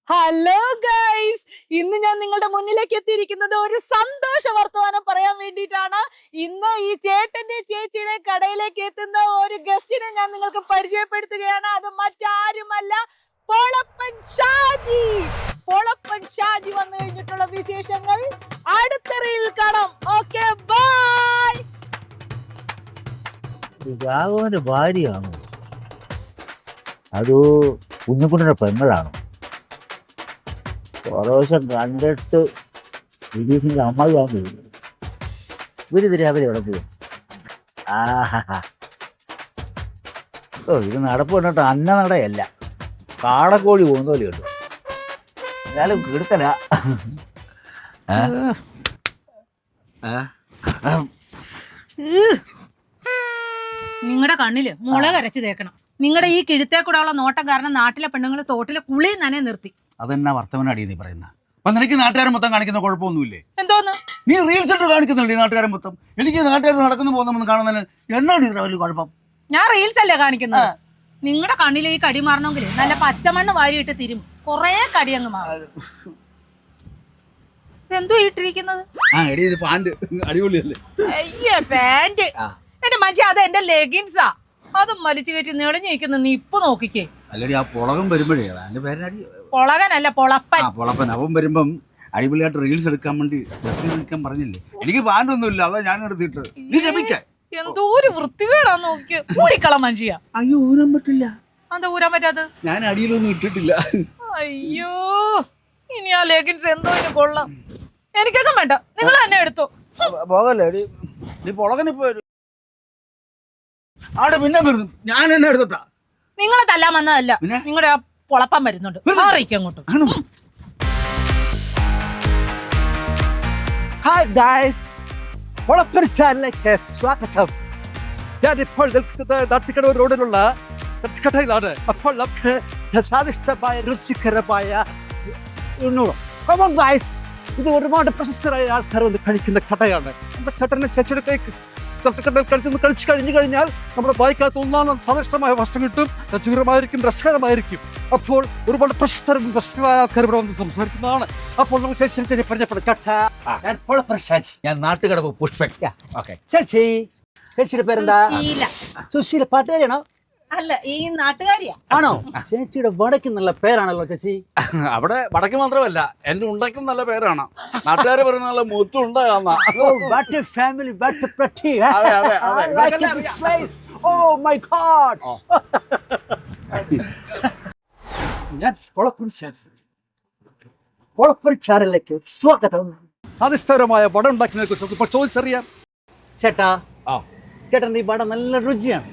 Hello guys, ഇന്ന് ഞാൻ നിങ്ങളുടെ മുന്നിലേക്ക് എത്തിയിരിക്കുന്നത് ഒരു സന്തോഷ വർത്തമാനം പറയാൻ വേണ്ടിയിട്ടാണ്. ഇന്ന് ഈ ചേട്ടന്റെ ചേച്ചിയുടെ കടയിലേക്ക് എത്തുന്ന ഒരു ഗസ്റ്റിനെ ഞാൻ നിങ്ങൾക്ക് പരിചയപ്പെടുത്തുകയാണ്. അത് മറ്റാരുമല്ല, പൊളപ്പൻ ഷാജി. പൊളപ്പൻ ഷാജി വന്നു കഴിഞ്ഞിട്ടുള്ള വിശേഷങ്ങൾ അടുത്ത റീലിൽ കാണാം. Okay, by. രാഘവന്റെ ഭാര്യയാണോ അതോ കുഞ്ഞുകുട്ടന്റെ പെങ്ങളാണോ? പ്രാവശ്യം കണ്ടിട്ട് വിജീഷിന്റെ അമ്മായിയാന്ന് ഇവരിതിരെ അവരെവിടെ പോയി. ഓ, ഇത് നടപ്പ് കണ്ടിട്ട് അന്ന നടയല്ല, കാടക്കോഴി പോകുന്നോലി ഉണ്ട്. എന്നാലും കിടക്കല. നിങ്ങളുടെ കണ്ണില് മുളക് അരച്ച് തേക്കണം. നിങ്ങളുടെ ഈ കിഴുത്തേ കൂടെ ഉള്ള നോട്ടം കാരണം നാട്ടിലെ പെണ്ണുങ്ങൾ തോട്ടിലെ കുളി തന്നെ നിർത്തി. അതെന്നാ വർത്തമാനടി നീ പറയുന്ന? അപ്പൊ നിനക്ക് നാട്ടുകാരൻ മൊത്തം കാണിക്കുന്ന കുഴപ്പമൊന്നുമില്ലേ? എന്തോന്ന് നീ റീൽസ് ഇട്ട് കാണിക്കുന്നുണ്ട് നാട്ടുകാരൻ മൊത്തം. എനിക്ക് നാട്ടുകാർ നടക്കുന്നു പോകുന്ന കാണുന്നതിന് എന്നാടി ഇത്ര വലിയ കുഴപ്പം? ഞാൻ റീൽസ് അല്ലേ കാണിക്കുന്നത്. നിങ്ങളുടെ കണ്ണിലെ ഈ കടി മാറണമെങ്കിൽ നല്ല പച്ചമണ്ണ് വാരിയിട്ട് തിരും, കൊറേ കടി അങ്ങ് മാറും. എന്തോ ഇട്ടിരിക്കുന്നത്? ഇത് പാന്റ് അടിപൊളിയല്ലേ? അയ്യേ, പാന്റ് എന്റെ മനുഷ്യ, അത് എന്റെ ലെഗിൻസാ. അതും വലിച്ചു കയറ്റി നെളിഞ്ഞിരിക്കുന്ന നീ ഇപ്പൊ നോക്കിക്കേ. അല്ലടി, ആ പുളകം വരുമ്പോഴേ അതിന്റെ പേരടി പൊളകനല്ല, പൊളപ്പൻ. പൊളപ്പൻ. അവൻ വരുമ്പം അടിപൊളിയായിട്ട് റീൽസ് എടുക്കാൻ വേണ്ടി ഡ്രസ് എടുക്കാൻ പറഞ്ഞില്ലേ? എനിക്ക് പാന്റ് ഒന്നുമില്ല, അതാ ഞാൻ എടുത്തിട്ട്. നീ ക്ഷമിക്ക. എന്തോ ഒരു വൃത്തികേടാ, നോക്കി ഊരിക്കള മനുഷ്യ. അയ്യോ, ഊരാൻ പറ്റില്ല. എന്താ ഊരാൻ പറ്റാത്? ഞാൻ അടിയിലൊന്നും ഇട്ടിട്ടില്ല. അയ്യോ, ഇനി ആ ലെഗിൻസ് എന്തോ ഇതിന് കൊള്ളാം. എനിക്കൊക്കെ വേണ്ട, നിങ്ങൾ തന്നെ എടുത്തോ. പോകല്ലേ നീ പൊളകനിപ്പോ ആടെ പിന്നെ വരുന്നു. ഞാൻ എന്നെ എടുത്തിട്ടാ. നിങ്ങളെ തല്ലാൻ വന്നതല്ല, നിങ്ങളുടെ ആ പൊളപ്പം വരുന്നുണ്ട്. മാറിക്ക് അങ്ങോട്ട്. ഹായ് ഗൈസ്, പൊളപ്പൻ ചാനലിലേക്ക് സ്വാഗതം. ഞാനിപ്പോൾ നിൽക്കുന്നത് നാട്ടിക്കടവ് റോഡിലുള്ള തട്ടുകടയിലാണ്. അപ്പോൾ നമുക്ക് സ്വാദിഷ്ടമായ രുചികരമായ ഗൈസ്, ഇത് ഒരുപാട് പ്രശസ്തരായ ആൾക്കാർ വന്ന് കഴിക്കുന്ന കടയാണ്. നമ്മുടെ ചേട്ടനെ ചേച്ചിയുടെ തട്ടുകടയിൽ കഴിച്ചു കഴിഞ്ഞു കഴിഞ്ഞാൽ നമ്മുടെ വായിക്കാത്ത ഒന്നാം സ്വാദിഷ്ടമായ ഭക്ഷണം കിട്ടും, രുചികരമായിരിക്കും, രസകരമായിരിക്കും. അപ്പോൾ ഒരുപാട് പ്രശസ്തരും പ്രശസ്തരായ ആൾക്കാർ ഇവിടെ വന്ന് സംസാരിക്കുന്നതാണ്. അപ്പോൾ നമുക്ക് ചേച്ചി പരിചയപ്പെടാം. ഞാൻ പൊളപ്പൻ ഷാജി. ഞാൻ നാട്ടുകടവ് പുഷ്പൻ. ചേച്ചി, ചേച്ചിയുടെ പേരെന്താ? സുശീല. സുശീല പാട്ടുകാരിയാണോ? അല്ല, ഈ നാട്ടുകാരിയാ. ആണോ? ചേച്ചിയുടെ വടക്ക് നല്ല പേരാണല്ലോ ചേച്ചി. അവിടെ വടക്ക് മാത്രമല്ല, എന്റെ ഉണ്ടക്കും നല്ല പേരാണ്. നാട്ടുകാരെ പറയുന്ന നല്ല മുത്തും ഉണ്ടാകാന്ന. ഫാമിലി, അതെ. ഞാൻ പൊളപ്പൻ ഷാജി. പൊളപ്പൻ ചാനലിലേക്ക് സ്വാഗതം. സ്വാദിഷ്ടകരമായ വട ഉണ്ടാക്കുന്നതിനെ കുറിച്ച് ഇപ്പോൾ ചോദിച്ചറിയാം. ചേട്ടാ, ചേട്ടൻ ഈ വട നല്ല രുചിയാണ്.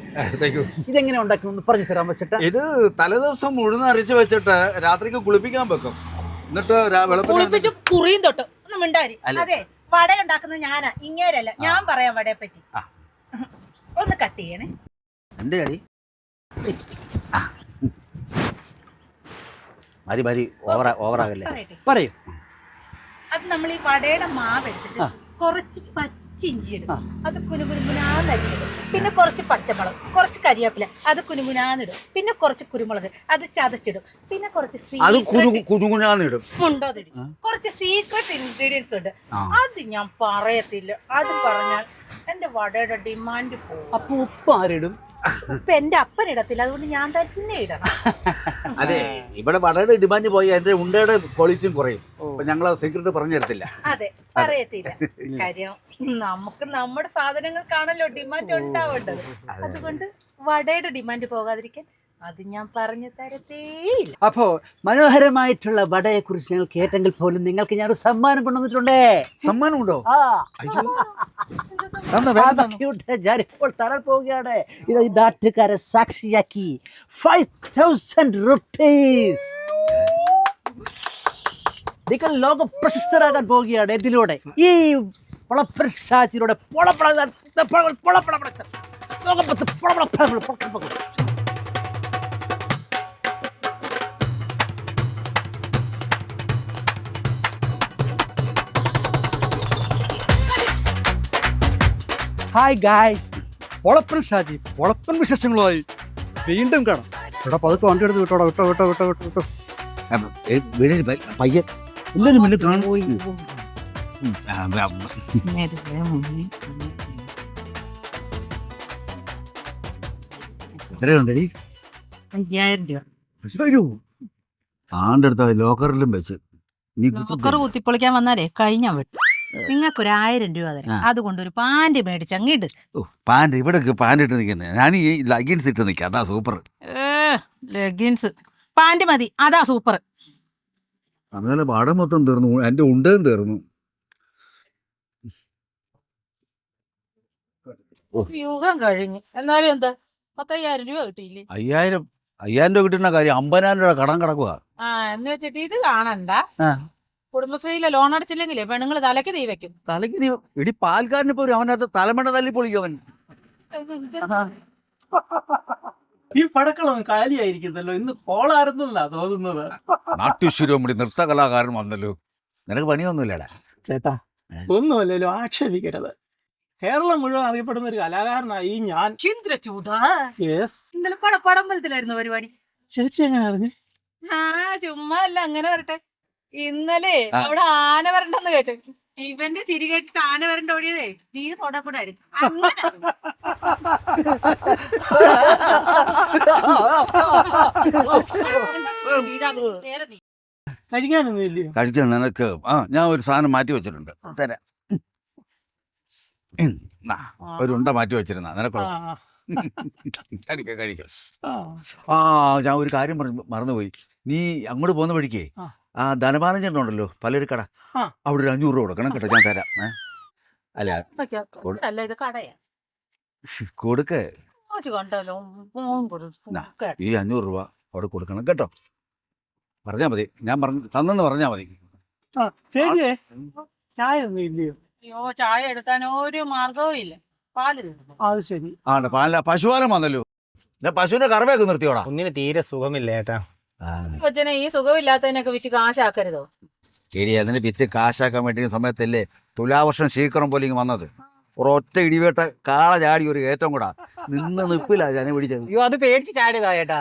ഇതെങ്ങനെ ഉണ്ടാക്കുന്നു പറഞ്ഞു തരാമോ ചേട്ടാ? ഇത് തലേദിവസം ഉഴുന്ന് അരച്ച് വെച്ചിട്ട് രാത്രിക്ക് കുളിപ്പിക്കാൻ വെക്കും. എന്നിട്ട് കുളിപ്പിച്ച് കുറിയും തൊട്ട് ഒന്ന് മിണ്ടാരി. അതെ, വട ഉണ്ടാക്കുന്നത് ഞാനാ, ഇങ്ങേരല്ല. ഞാൻ പറയാം വടയെ പറ്റി. ഒന്ന് കട്ട് ചെയ്യണേ. എന്റെ അടി മതി ഓവറാകല്ലേ. പറയൂ. അത് നമ്മൾ ഈ വടയുടെ മാവ് എടുത്തിട്ട് കുറച്ച് ഇഞ്ചി എടുക്കും, അത് കുനുകുനാന്നിടും. പിന്നെ കുറച്ച് പച്ചമുളക്, കുറച്ച് കരിവേപ്പില, അത് കുനുകുനാന്നിടും. പിന്നെ കുറച്ച് കുരുമുളക്, അത് ചതച്ചിടും. പിന്നെ കുറച്ച് കുറച്ച് സീക്രട്ട് ഇൻഗ്രീഡിയൻസ് ഉണ്ട്. അത് ഞാൻ പറയത്തില്ല. അത് പറഞ്ഞാൽ എന്റെ വടയുടെ ഡിമാൻഡ് പോകും. അപ്പൊ ഉപ്പ് ആരിടും? ഉപ്പ് എന്റെ അപ്പനിടത്തില്ല, അതുകൊണ്ട് ഞാൻ തന്നെ ഇടണം. അതെ, ഇവിടെ വടയുടെ ഡിമാൻഡ് പോയി എന്റെ ഉണ്ടയുടെ ക്വാളിറ്റിയും കുറയും. ഞങ്ങൾ സീക്രട്ട് പറഞ്ഞു തരത്തില്ല. അതെ, പറയത്തില്ല. കാര്യം നമുക്ക് നമ്മുടെ സാധനങ്ങൾക്കാണല്ലോ ഡിമാൻഡ് ഉണ്ടാവേണ്ടത്. അതുകൊണ്ട് വടയുടെ ഡിമാൻഡ് പോകാതിരിക്കാൻ അത് ഞാൻ പറഞ്ഞു തരത്തേയില്ല. അപ്പോ മനോഹരമായിട്ടുള്ള വടയെ കുറിച്ച് ഞങ്ങൾ കേട്ടെങ്കിൽ പോലും നിങ്ങൾക്ക് ഞാനൊരു സമ്മാനം കൊണ്ടുവന്നിട്ടുണ്ടേ. സമ്മാനം ഉണ്ടോ? ഞാനിപ്പോൾ തരാൻ പോവുകയാണ്. ഇത് ഈ നാട്ടുകാരെ സാക്ഷിയാക്കി 5000 rupees. നിങ്ങൾ ലോക പ്രശസ്തരാകാൻ പോവുകയാണ് ഇതിലൂടെ. ഈ പൊളപ്പൻ ഷാജിയുടെ ഹായ് ഗായ്സ്, പൊളപ്പൻ ഷാജി പൊളപ്പൻ വിശേഷങ്ങളുമായി വീണ്ടും കാണാം. ഇവിടെ പതുക്കെ വണ്ടി എടുത്ത് വിട്ടോ. വീടിന് പയ്യൻ എല്ലാവരും പിന്നെ കാണും. എത്രയുണ്ടടി? 5000 രൂപ. ആണ്ട് അടുത്ത ലോക്കറിലും വെച്ച് നീ ലോക്കർ കുത്തിപ്പൊളിക്കാൻ വന്നാലേ കഴിഞ്ഞ വിട്ടു. നിങ്ങൾക്കൊരു 1000 രൂപ തരാം. അതുകൊണ്ട് ഒരു പാന്റ് മേടിച്ച് അങ്ങിട്ട്. പാൻറ് ഇവിടെ പാൻറ് ഇട്ട് നിൽക്കുന്നത്, ഞാൻ ഈ ലഗിൻസ് ഇട്ട് നിൽക്കാം, അതാ സൂപ്പർ. ലെഗിൻസ് പാന്റ് മതി, അതാ സൂപ്പർ. അതുപോലെ പടം മൊത്തം തീർന്നു, എൻ്റെ ഉണ്ടേം തീർന്നു. യുഗം കഴിഞ്ഞു. എന്നാലും എന്താ 10000 രൂപ കിട്ടിയില്ലേ? 5000 രൂപ കിട്ടുന്ന കാര്യം 50,000 രൂപ കടം കിടക്കുക. ആ എന്ന് വെച്ചിട്ട് ഇത് കാണണ്ട. കുടുംബശ്രീയിലെ ലോൺ അടച്ചില്ലെങ്കിലേ പെണ്ണുങ്ങൾ തലക്ക് തീ വെക്കും. തലയ്ക്ക് നീ ഇടി പാൽക്കാരന് പോലും അവനകത്ത് തലമണ്ട തല്ലി പൊളിക്കും അവൻ. ഈ പടക്കളൊന്നും കാലിയായിരിക്കുന്നല്ലോ, ഇന്ന് കോളായിരുന്നല്ല തോന്നുന്നത്. നാട്യശിരോമണി നൃത്ത കലാകാരൻ വന്നല്ലോ. നിനക്ക് പണിയൊന്നുമില്ലടാ ചേട്ടാ, ഒന്നുമല്ലല്ലോ, ആക്ഷേപിക്കരുത്. കേരളം മുഴുവൻ അറിയപ്പെടുന്ന ഒരു കലാകാരനായി ഞാൻ. ചൂടാ. യെസ്. ഇന്നലെ പടമ്പലത്തിലായിരുന്നു പരിപാടി. ചേച്ചി എങ്ങനെ അറിഞ്ഞു? ആ ചുമ്മാ അല്ല, അങ്ങനെ വരട്ടെ. ഇന്നലെ അവിടെ ആന വരണ്ടെന്ന് കേട്ട്. ഇവന്റെ ചിരി കേട്ടിട്ട് ആന വരണ്ട ഓടിയതേ നീ തൊടപ്പെടായിരുന്നു. കഴിക്കാനൊന്നും ഇല്ലയോ? കഴിക്കാൻ നിനക്ക് ഞാൻ ഒരു സാധനം മാറ്റി വെച്ചിട്ടുണ്ട്, തരാം. ഒരു ഉണ്ട മാറ്റി വെച്ചിരുന്ന നിനക്കുള്ള. കഴിക്കാം. ഞാൻ ഒരു കാര്യം മറന്നുപോയി. നീ അങ്ങോട്ട് പോകുന്ന വഴിക്കേ ധനപാലൻ ചേട്ടനുണ്ടല്ലോ പലചരക്കട, അവിടെ ഒരു 500 രൂപ കൊടുക്കണം കേട്ടോ, ഞാൻ തരാം. അല്ല ഇത് കടയാ. കൊടുക്ക്. ഈ 500 രൂപ അവിടെ കൊടുക്കണം കേട്ടോ. പറഞ്ഞാ മതി, ഞാൻ തന്നെന്ന് പറഞ്ഞാ മതി. ചേച്ചിയെ ചായ ഒന്നും ഇല്ലയോ? അയ്യോ, ചായ എടുക്കാൻ ഒരു മാർഗവും ഇല്ല. പാല്. അത് ശരി. പശുപാലം വന്നല്ലോ. പശുവിന്റെ കറവയൊക്കെ നിർത്തിയോടാ. ഒന്നിന് തീരെ സുഖമില്ല ഏട്ടാ. കൊച്ചനെ ഈ സുഖമില്ലാത്തതിനൊക്കെ വിറ്റ് കാശാക്കരുതോ? എടി അതിന് വിറ്റ് കാശാക്കാൻ വേണ്ടി സമയത്തല്ലേ തുലാവർഷം ശീക്രം പോലെ ഇങ്ങ് വന്നത്. ഒരൊറ്റ ഇടിവേട്ട കാള ചാടി ഒരു ഏറ്റവും കൂടാ നിന്ന് നിപ്പില്ല ഞാൻ പിടിച്ചത്. അയ്യോ, അത് പേടിച്ച് ചാടിയതാ ഏട്ടാ.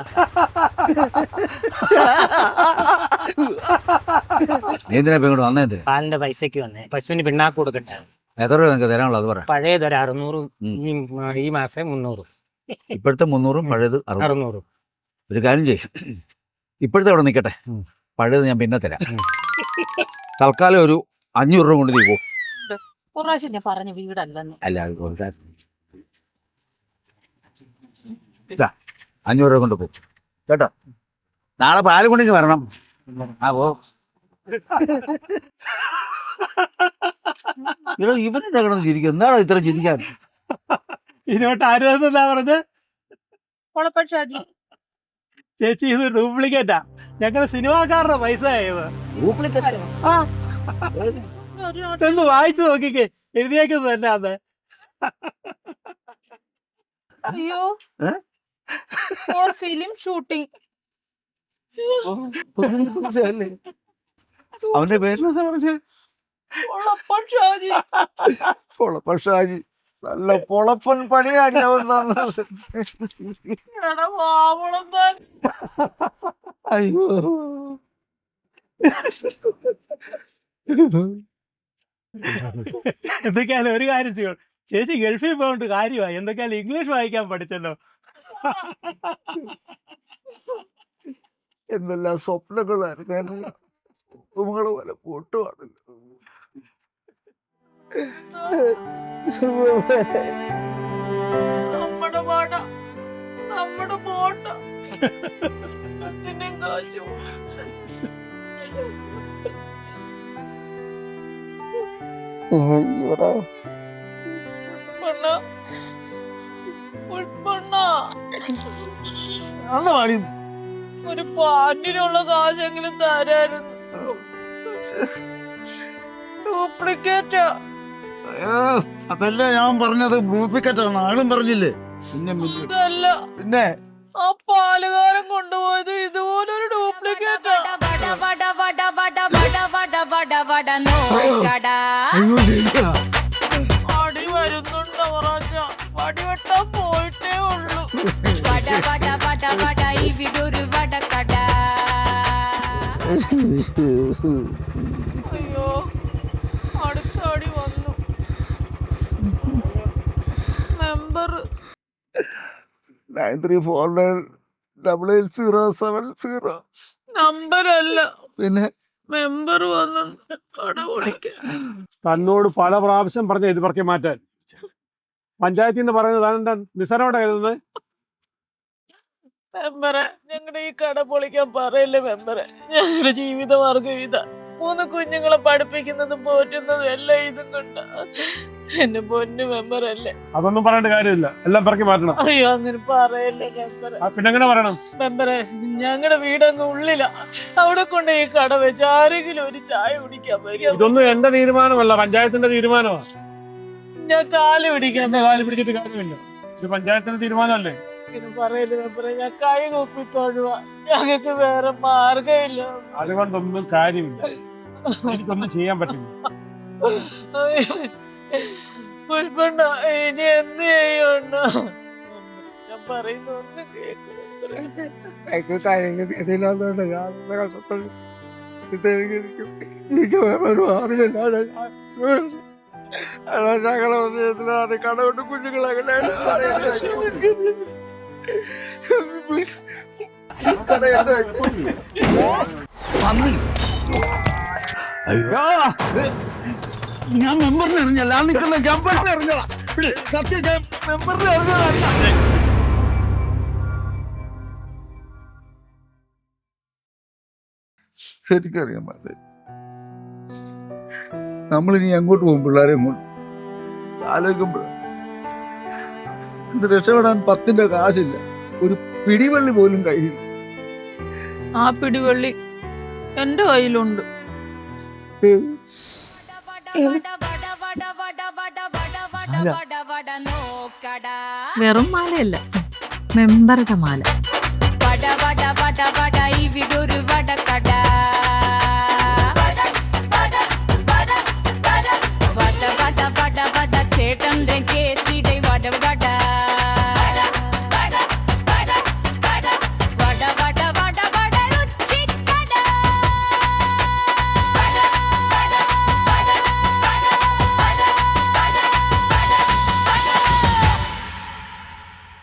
നീ എന്തിനാ ഇങ്ങോട്ട് വന്നേത്? പാലിന്റെ പൈസക്ക് വന്നേ. പശുവിന് പിണ്ണാക്ക് കൊടുക്കട്ടെ. എത്ര രൂപ നിങ്ങൾക്ക് തരാനുള്ളത് അത് പറ. പഴയതൊരു 600, ഈ മാസം 300. ഇപ്പോഴത്തെ 300, പഴയത് 600. ഒരു കാര്യം ചെയ്യും, ഇപ്പോഴത്തെ അവിടെ നിൽക്കട്ടെ, പഴയത് ഞാൻ പിന്നെ തരാം. തൽക്കാലം ഒരു 500 രൂപ കൊണ്ട് നീ പോ. പ്രാവശ്യം ഞാൻ പറഞ്ഞ വീടല്ലെന്ന്. അല്ല അത് കൊടുക്കാൻ 500 രൂപ കൊണ്ട് പോകും കേട്ടോ. നാളെ പാല് കൊണ്ടിങ്ങ് വരണം. പോ. ഇവനെന്താ കിടന്ന് ചിരിക്കും? എന്താണോ ഇത്ര ചിരിക്കാൻ? ഇതിനോട്ട് ആരുതെന്നാ പറഞ്ഞത്? കൊളപ്പക്ഷാജി ചേച്ചി ഇത് ഡ്യൂപ്ലിക്കേറ്റാ, ഞങ്ങള് സിനിമാക്കാരുടെ പൈസ ആയത്. ഒന്ന് വായിച്ചു നോക്കിക്കേ, എഴുതിയേക്കുന്നത് തന്നെ അന്ന്. അയ്യോ, ഫോർ ഫിലിം ഷൂട്ടിംഗ്. അവന്റെ പേരിലെന്താ പറഞ്ഞ? പൊളപ്പക്ഷാജി. നല്ല പൊളപ്പൻ പണിയാണ് അവൻ തന്നത്. അയ്യോ, എന്തൊക്കെയാലും ഒരു കാര്യം ചെയ്യും, ചേച്ചി ഗൾഫിൽ പോയിട്ട് കാര്യമായി. എന്തൊക്കെയാലും ഇംഗ്ലീഷ് വായിക്കാൻ പഠിച്ചല്ലോ. എന്തെല്ലാം സ്വപ്നങ്ങളായിരുന്നു നമ്മള് പോലെ പൊട്ടുവാണല്ലോ. നമ്മുടെ പാട, നമ്മുടെ ബോട്ട. അച്ഛനെയും കാശും. ഒരു പാന്റിനുള്ള കാശെങ്കിലും തരായിരുന്നു. ഡ്യൂപ്ലിക്കേറ്റാ. അതല്ല ഞാൻ പറഞ്ഞത്, ഡ്യൂപ്ലിക്കേറ്റാണ്. ആളും പറഞ്ഞില്ലേ? ഇതല്ല, പിന്നെ ആ പാലുകാരൻ കൊണ്ടുപോയത് ഇതുപോലൊരു ഡ്യൂപ്ലിക്കേറ്റാ. അടി വരുന്നുണ്ടോ പറച്ച? വടി വെട്ടാൻ പോയിട്ടേ ഉള്ളൂ. അയ്യോ അടുത്ത അടി വന്നു. മെമ്പർ 93490070. നമ്പരല്ല, പിന്നെ മെമ്പർ വന്നു കട പൊളിക്കാൻ. തന്നോട് പല പ്രാവശ്യം പറഞ്ഞ ഇത് പറക്കി മാറ്റാൻ. പഞ്ചായത്തിൽ നിന്ന് പറയുന്നത് താൻ എന്താ നിസ്സാരമായിട്ടാ കരുതുന്നത്? മെമ്പറെ, ഞങ്ങളുടെ ഈ കട പൊളിക്കാൻ പറയല്ലേ മെമ്പറെ. ഞങ്ങളുടെ ജീവിതമാർഗം ഇതാ. 3 കുഞ്ഞുങ്ങളെ പഠിപ്പിക്കുന്നതും പോറ്റുന്നതും എല്ലാം ഇതും കൊണ്ട്. എന്റെ പൊന്നു മെമ്പറല്ലേ. അതൊന്നും പറയേണ്ട കാര്യമില്ല, എല്ലാം പറക്കി മാറ്റണം. അയ്യോ അങ്ങനെ പറയല്ലേ മെമ്പറെ. പിന്നെ എങ്ങനെ പറയണം? മെമ്പറെ, ഞങ്ങളുടെ വീടങ്ങ് ഉള്ളിലാ. അവിടെ കൊണ്ട് ഈ കട വെച്ച് ആരെങ്കിലും ഒരു ചായ കുടിക്കാൻ വയ്ക്കാം. ഇതൊന്നും എന്റെ തീരുമാനമല്ല, പഞ്ചായത്തിന്റെ തീരുമാനമാണ്. ഞാൻ കാല് പിടിക്കാൻ. എന്റെ കാല് പിടിച്ചിട്ട് കാര്യമില്ല, ഇത് പഞ്ചായത്തിന്റെ തീരുമാനമല്ലേ. പറയല്ലേ മെമ്പറെ, ഞാൻ കൈ കൂപ്പിട്ടോഴുവാ. ഞങ്ങൾക്ക് വേറെ മാർഗമില്ല. അതുകൊണ്ടൊന്നും കാര്യമില്ല, എനിക്കൊന്നും ചെയ്യാൻ പറ്റില്ല. പുഷ്പണ്ണ, ഇനി എന്ത് ചെയ്യണ്ട? ഞാൻ പറയുന്ന ഒന്നും കേൾക്കും. എനിക്ക് വേറൊരു അറിവില്ല. ഞങ്ങളെ വിഷയത്തിലാണ് കടകൊണ്ട് കുഞ്ഞുങ്ങളെ ഞാൻ മെമ്പറിനെ അറിഞ്ഞല്ല, ആ നിൽക്കുന്ന ജമ്പറിനെ അറിഞ്ഞതാ. സത്യം, ഞാൻ മെമ്പറിനെ അറിഞ്ഞതല്ല. എനിക്കറിയാൻ പാടില്ല. നമ്മളിനി എങ്ങോട്ട് പോകും? പിള്ളേരെ കൊണ്ട് ആലോചിക്കുമ്പോൾ ഇത് രക്ഷപ്പെടാൻ 10ന്റെ കാശില്ല, ഒരു പിടിവള്ളി പോലും കയ്യിൽ. ആ പിടിവള്ളി എന്റെ കയ്യിലുണ്ട്. വെറും മാലയല്ല, മെമ്പറുടെ മാല. വട വട വട വട ഈ വിടൊരു വടക്കട